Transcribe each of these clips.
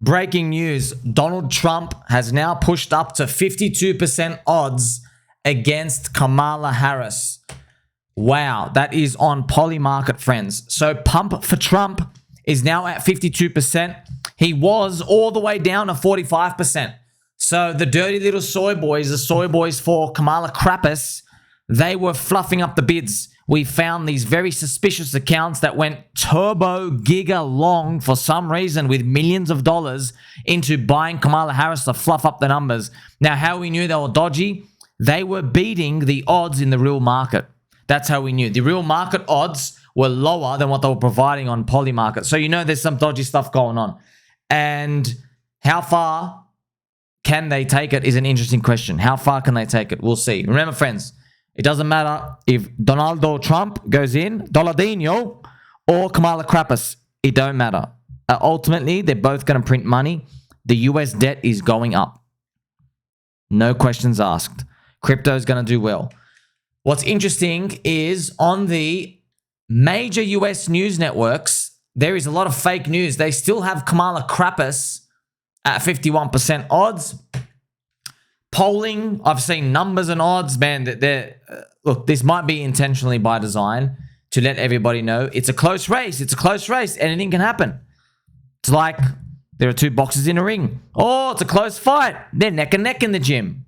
Breaking news. Donald Trump has now pushed up to 52% odds against Kamala Harris. Wow, that is on Polymarket, friends. So Pump for Trump is now at 52%. He was all the way down to 45%. So the dirty little soy boys, the soy boys for Kamala Krappus, they were fluffing up the bids. We found these very suspicious accounts that went turbo giga long for some reason with millions of dollars into buying Kamala Harris to fluff up the numbers. Now, how we knew they were dodgy? They were beating the odds in the real market. That's how we knew. The real market odds were lower than what they were providing on Polymarket. So you know there's some dodgy stuff going on. And how far can they take it is an interesting question. How far can they take it? We'll see. Remember, friends, it doesn't matter if Donaldo Trump goes in, Doladinho, or Kamala Krappus. It don't matter. Ultimately, they're both going to print money. The US debt is going up. No questions asked. Crypto is going to do well. What's interesting is on the major US news networks, there is a lot of fake news. They still have Kamala Krappus at 51% odds. Polling, I've seen numbers and odds, man. Look, this might be intentionally by design to let everybody know it's a close race. It's a close race. Anything can happen. It's like there are two boxers in a ring. Oh, it's a close fight. They're neck and neck in the gym.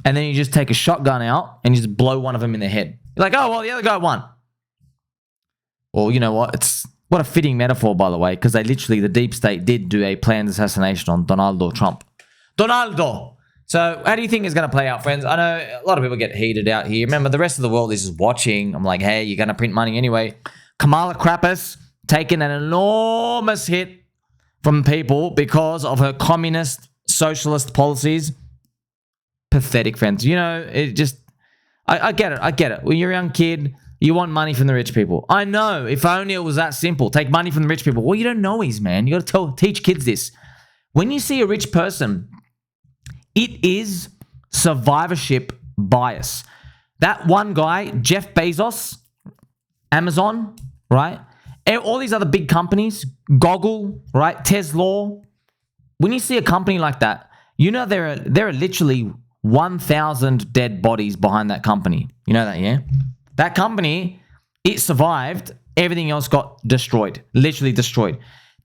And then you just take a shotgun out and you just blow one of them in the head. You're like, oh, well, the other guy won. Well, you know what? What a fitting metaphor, by the way, because the deep state did do a planned assassination on Donaldo Trump. Donaldo! So how do you think it's going to play out, friends? I know a lot of people get heated out here. Remember, the rest of the world is just watching. I'm like, hey, you're going to print money anyway. Kamala Krappus taking an enormous hit from people because of her communist, socialist policies. Pathetic, friends. You know, it just... I get it. I get it. When you're a young kid, you want money from the rich people. I know. If only it was that simple. Take money from the rich people. Well, you don't know man. You got to teach kids this. When you see a rich person... It is survivorship bias. That one guy, Jeff Bezos, Amazon, right? All these other big companies, Google, right? Tesla. When you see a company like that, you know there are literally 1,000 dead bodies behind that company. You know that, yeah? That company, it survived. Everything else got destroyed. Literally destroyed.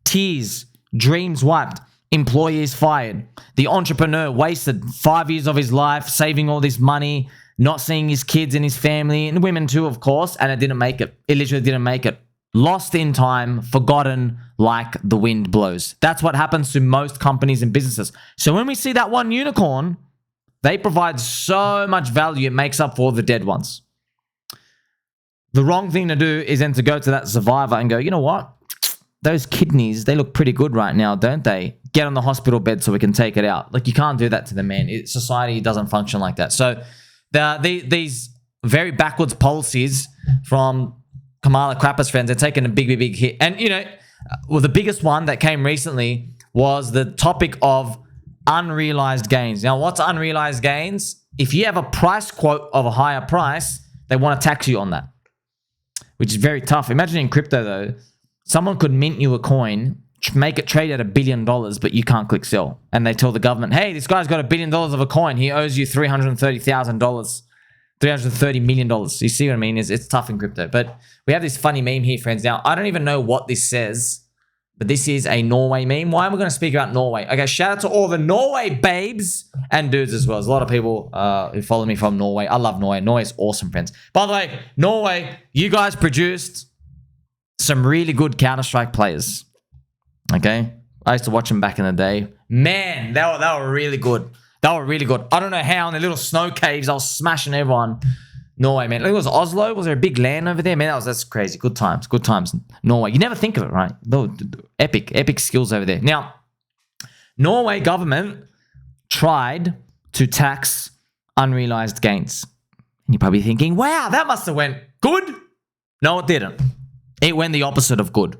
Tears, dreams wiped. Employees fired. The entrepreneur wasted 5 years of his life saving all this money, not seeing his kids and his family, and women too, of course, and it didn't make it. It literally didn't make it. Lost in time, forgotten like the wind blows. That's what happens to most companies and businesses. So when we see that one unicorn, they provide so much value, it makes up for all the dead ones. The wrong thing to do is then to go to that survivor and go, you know what? Those kidneys, they look pretty good right now, don't they? Get on the hospital bed so we can take it out. Like, you can't do that to the man. Society doesn't function like that. So these very backwards policies from Kamala Krappus, friends, they're taking a big hit. And, you know, well, the biggest one that came recently was the topic of unrealized gains. Now, what's unrealized gains? If you have a price quote of a higher price, they want to tax you on that, which is very tough. Imagine in crypto, though, someone could mint you a coin, make it trade at $1 billion, but you can't click sell. And they tell the government, hey, this guy's got $1 billion of a coin. He owes you $330,000, $330 million. You see what I mean? It's tough in crypto. But we have this funny meme here, friends. Now, I don't even know what this says, but this is a Norway meme. Why am I going to speak about Norway? Okay, shout out to all the Norway babes and dudes as well. There's a lot of people who follow me from Norway. I love Norway. Norway's awesome, friends. By the way, Norway, you guys produced some really good Counter-Strike players. Okay? I used to watch them back in the day. Man, they were really good. They were really good. I don't know how in the little snow caves I was smashing everyone. Norway, man. It was Oslo. Was there a big land over there? Man, that's crazy. Good times. Good times. Norway. You never think of it, right? Epic skills over there. Now, Norway government tried to tax unrealized gains. And you're probably thinking, wow, that must have went good. No, it didn't. It went the opposite of good.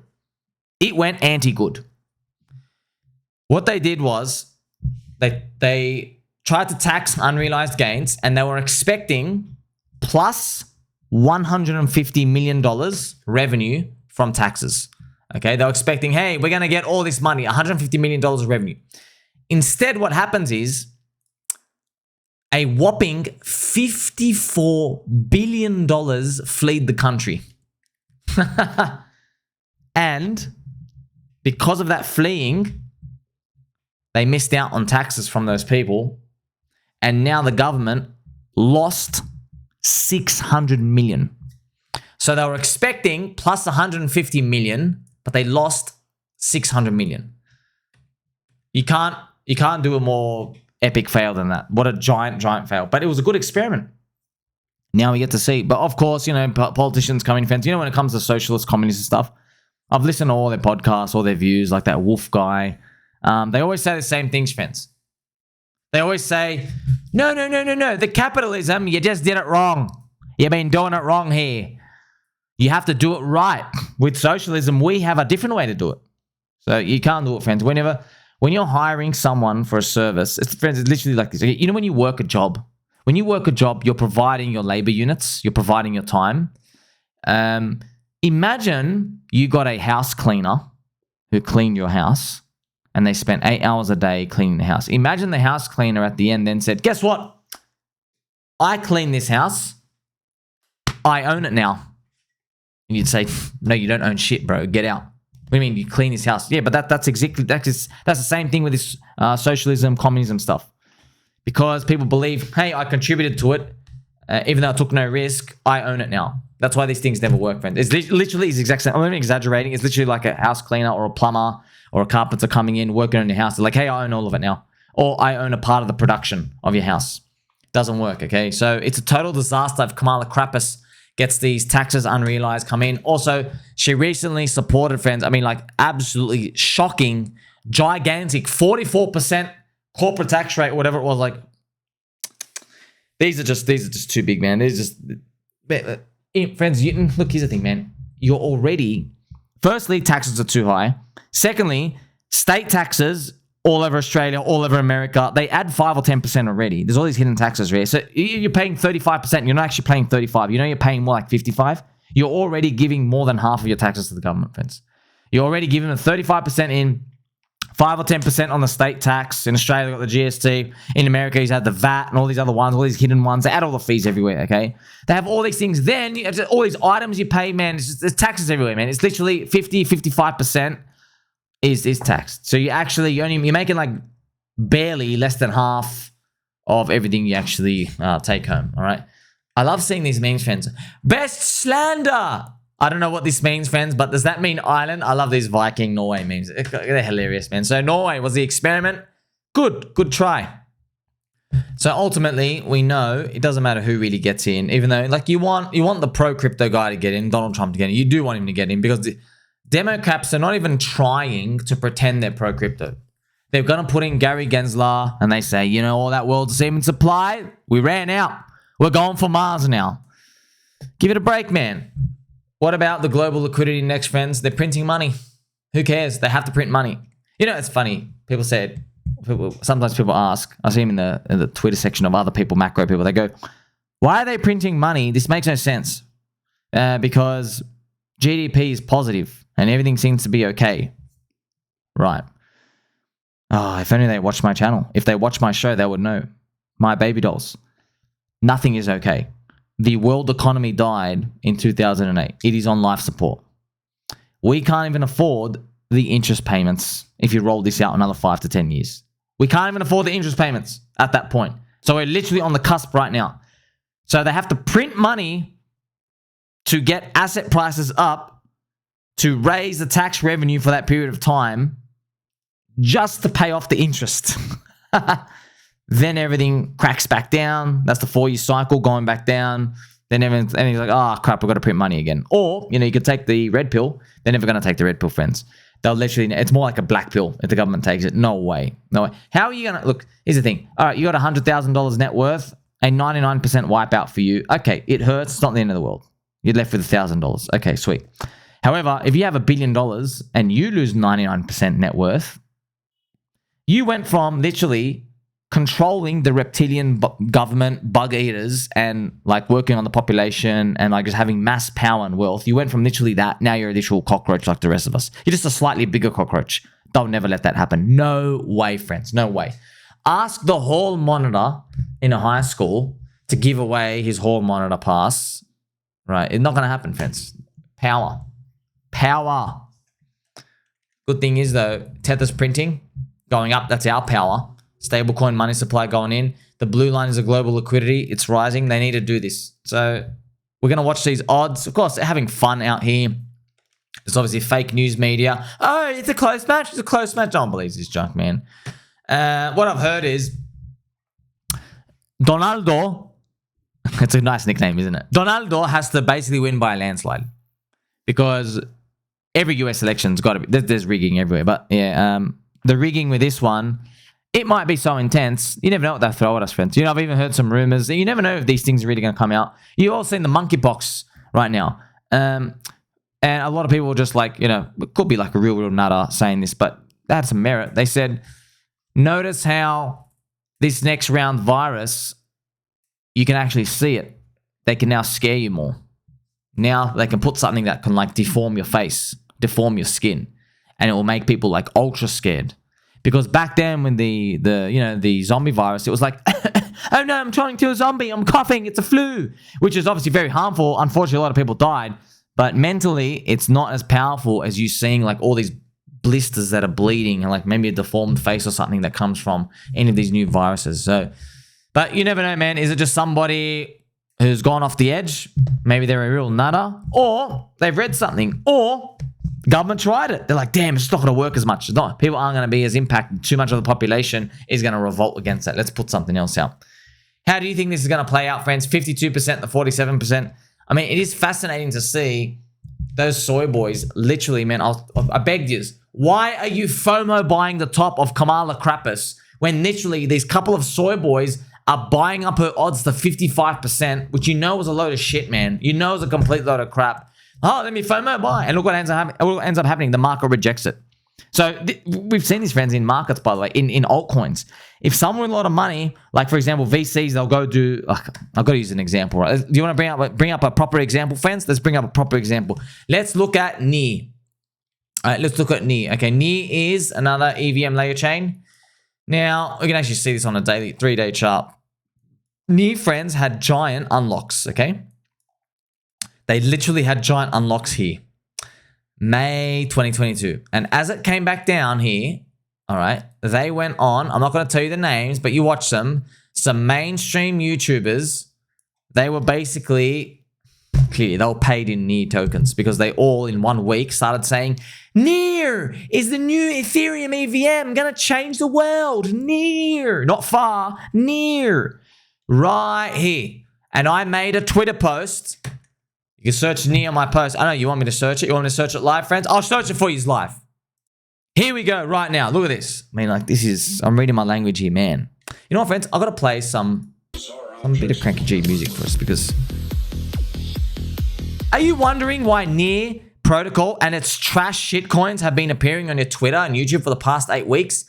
It went anti-good. What they did was they tried to tax unrealized gains, and they were expecting plus $150 million revenue from taxes. Okay, they were expecting, hey, we're going to get all this money, $150 million of revenue. Instead, what happens is a whopping $54 billion fled the country. And because of that fleeing, they missed out on taxes from those people. And now the government lost $600 million. So they were expecting plus $150 million, but they lost $600 million. You can't do a more epic fail than that. What a giant fail. But it was a good experiment. Now we get to see. But of course, you know, politicians come in fence. You know, when it comes to socialist, communist and stuff, I've listened to all their podcasts, all their views, like that Wolf guy. They always say the same things, friends. They always say, no. The capitalism, you just did it wrong. You've been doing it wrong here. You have to do it right. With socialism, we have a different way to do it. So you can't do it, friends. When you're hiring someone for a service, it's literally like this. You know, when you work a job, you're providing your labor units, you're providing your time. Imagine you got a house cleaner who cleaned your house and they spent 8 hours a day cleaning the house. Imagine the house cleaner at the end then said, guess what? I cleaned this house. I own it now. And you'd say, no, you don't own shit, bro. Get out. What do you mean you clean this house? Yeah, but that's the same thing with this socialism, communism stuff. Because people believe, hey, I contributed to it, even though I took no risk, I own it now. That's why these things never work, friends. It's literally the exact same. I'm not even exaggerating. It's literally like a house cleaner or a plumber or a carpenter coming in, working on your house. They're like, hey, I own all of it now. Or I own a part of the production of your house. Doesn't work, okay? So it's a total disaster if Kamala Krappus gets these taxes unrealized come in. Also, she recently supported, friends, I mean, like absolutely shocking, gigantic, 44% corporate tax rate or whatever it was. Like, these are just too big, man. These are just, friends, look, here's the thing, man. You're already, firstly, taxes are too high. Secondly, state taxes all over Australia, all over America, they add 5 or 10% already. There's all these hidden taxes here. So you're paying 35%. You're not actually paying 35. You know you're paying more like 55. You're already giving more than half of your taxes to the government, friends. You're already giving them 35% in, 5 or 10% on the state tax. In Australia, got the GST. In America, he's had the VAT and all these other ones, all these hidden ones. They add all the fees everywhere, okay? They have all these things. Then, all these items you pay, man, there's taxes everywhere, man. It's literally 50, 55%. Is taxed. So you're making like barely less than half of everything you actually take home. All right. I love seeing these memes, friends. Best slander. I don't know what this means, friends, but does that mean island? I love these Viking Norway memes. They're hilarious, man. So Norway was the experiment. Good try. So ultimately, we know it doesn't matter who really gets in, even though like you want the pro crypto guy to get in, Donald Trump to get in. You do want him to get in because Democrats are not even trying to pretend they're pro-crypto. They're going to put in Gary Gensler and they say, you know, all that world semen supply, we ran out. We're going for Mars now. Give it a break, man. What about the global liquidity index, friends? They're printing money. Who cares? They have to print money. You know, it's funny. Sometimes people ask, I see them in the Twitter section of other people, macro people, they go, why are they printing money? This makes no sense. Because GDP is positive. And everything seems to be okay. Right. Oh, if only they watched my channel. If they watched my show, they would know. My baby dolls. Nothing is okay. The world economy died in 2008. It is on life support. We can't even afford the interest payments if you roll this out another 5 to 10 years. We can't even afford the interest payments at that point. So we're literally on the cusp right now. So they have to print money to get asset prices up to raise the tax revenue for that period of time just to pay off the interest. Then everything cracks back down. That's the 4-year cycle going back down. Then everything's like, oh, crap, we've got to print money again. Or, you know, you could take the red pill. They're never going to take the red pill, friends. They'll literally, it's more like a black pill if the government takes it. No way. No way. How are you going to, look, here's the thing. All right, you got $100,000 net worth, a 99% wipeout for you. Okay, it hurts. It's not the end of the world. You're left with $1,000. Okay, sweet. However, if you have $1 billion and you lose 99% net worth, you went from literally controlling the reptilian government, bug eaters, and like working on the population and like just having mass power and wealth. You went from literally that, now you're a literal cockroach like the rest of us. You're just a slightly bigger cockroach. They'll never let that happen. No way, friends. No way. Ask the hall monitor in a high school to give away his hall monitor pass. Right? It's not going to happen, friends. Power. Power. Good thing is though, Tether's printing going up. That's our power. Stablecoin money supply going in. The blue line is a global liquidity. It's rising. They need to do this. So we're going to watch these odds. Of course, they're having fun out here. It's obviously fake news media. Oh, it's a close match. It's a close match. I don't believe this junk, man. What I've heard is Donaldo. It's a nice nickname, isn't it? Donaldo has to basically win by a landslide because every US election's got to be. There's rigging everywhere. But yeah, the rigging with this one, it might be so intense. You never know what they'll throw at us, friends. You know, I've even heard some rumors. You never know if these things are really going to come out. You've all seen the monkeypox right now. And a lot of people are just like, you know, it could be like a real nutter saying this, but they had some merit. They said, notice how this next round virus, you can actually see it. They can now scare you more. Now they can put something that can like deform your face, deform your skin, and it will make people like ultra scared. Because back then when the zombie virus, it was like, oh no, I'm turning to a zombie, I'm coughing, it's a flu, which is obviously very harmful. Unfortunately, a lot of people died, but mentally, it's not as powerful as you seeing like all these blisters that are bleeding and like maybe a deformed face or something that comes from any of these new viruses. So, but you never know, man. Is it just somebody who's gone off the edge? Maybe they're a real nutter, or they've read something, or government tried it. They're like, damn, it's not going to work as much. No, people aren't going to be as impacted. Too much of the population is going to revolt against that. Let's put something else out. How do you think this is going to play out, friends? 52% to 47%. I mean, it is fascinating to see those soy boys. Literally, man, I begged you. Why are you FOMO buying the top of Kamala Krampus when literally these couple of soy boys are buying up her odds to 55%, which you know is a load of shit, man. You know is a complete load of crap. Oh, let me FOMO buy. And look what ends up happening. The market rejects it. So we've seen these, friends, in markets, by the way, in altcoins. If someone with a lot of money, like for example, VCs, they'll go do, I've got to use an example, right? Do you want to bring up a proper example, friends? Let's bring up a proper example. Let's look at NIR. All right, let's look at NIR. Okay, NIR is another EVM layer chain. Now, we can actually see this on a daily 3-day chart. NIR, friends, had giant unlocks, okay? They literally had giant unlocks here. May 2022. And as it came back down here, all right, they went on. I'm not going to tell you the names, but you watch them. Some mainstream YouTubers, they were basically, clearly, they were paid in NIR tokens because they all in 1 week started saying, NIR is the new Ethereum EVM, going to change the world. NIR, not far, NIR, right here. And I made a Twitter post. You can search NIR on my post. I know you want me to search it. You want me to search it live, friends? I'll search it for you live. Here we go right now. Look at this. I mean, like, this is, I'm reading my language here, man. You know what, friends? I've got to play some bit of Cranky G music for us because... Are you wondering why NIR protocol and its trash shit coins have been appearing on your Twitter and YouTube for the past 8 weeks?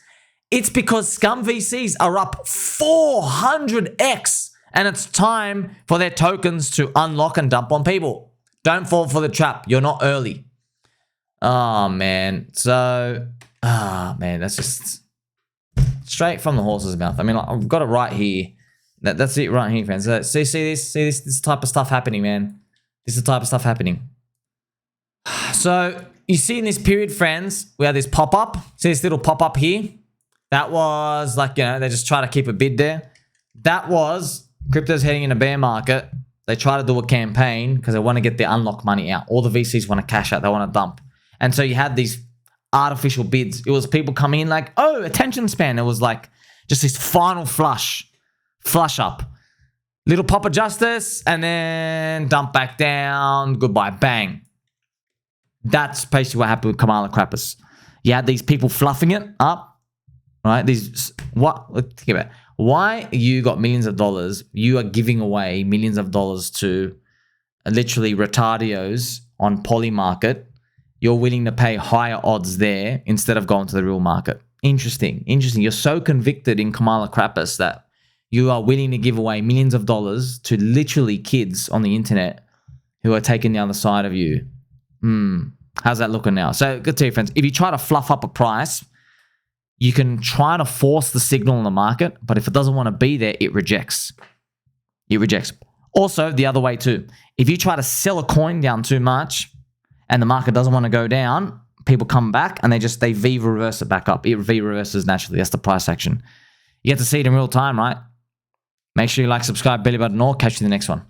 It's because scum VCs are up 400x. And it's time for their tokens to unlock and dump on people. Don't fall for the trap. You're not early. Oh, man. So, man, that's just straight from the horse's mouth. I mean, I've got it right here. That's it right here, friends. See this? See this type of stuff happening, man. This is the type of stuff happening. So, you see in this period, friends, we have this pop-up. See this little pop-up here? That was like, you know, they just try to keep a bid there. That was... Crypto's heading in a bear market. They try to do a campaign because they want to get their unlock money out. All the VCs want to cash out. They want to dump. And so you had these artificial bids. It was people coming in like, oh, attention span. It was like just this final flush up. Little pop of justice and then dump back down. Goodbye. Bang. That's basically what happened with Kamala Krampus. You had these people fluffing it up. Right? Think about it. Why you got millions of dollars, you are giving away millions of dollars to literally retardios on Poly market. You're willing to pay higher odds there instead of going to the real market. Interesting. You're so convicted in Kamala Krampus that you are willing to give away millions of dollars to literally kids on the internet who are taking the other side of you. How's that looking now? So good to you, friends. If you try to fluff up a price, you can try to force the signal in the market, but if it doesn't want to be there, it rejects. Also, the other way too. If you try to sell a coin down too much and the market doesn't want to go down, people come back and they V reverse it back up. It V reverses naturally. That's the price action. You get to see it in real time, right? Make sure you like, subscribe, belly button, or catch you in the next one.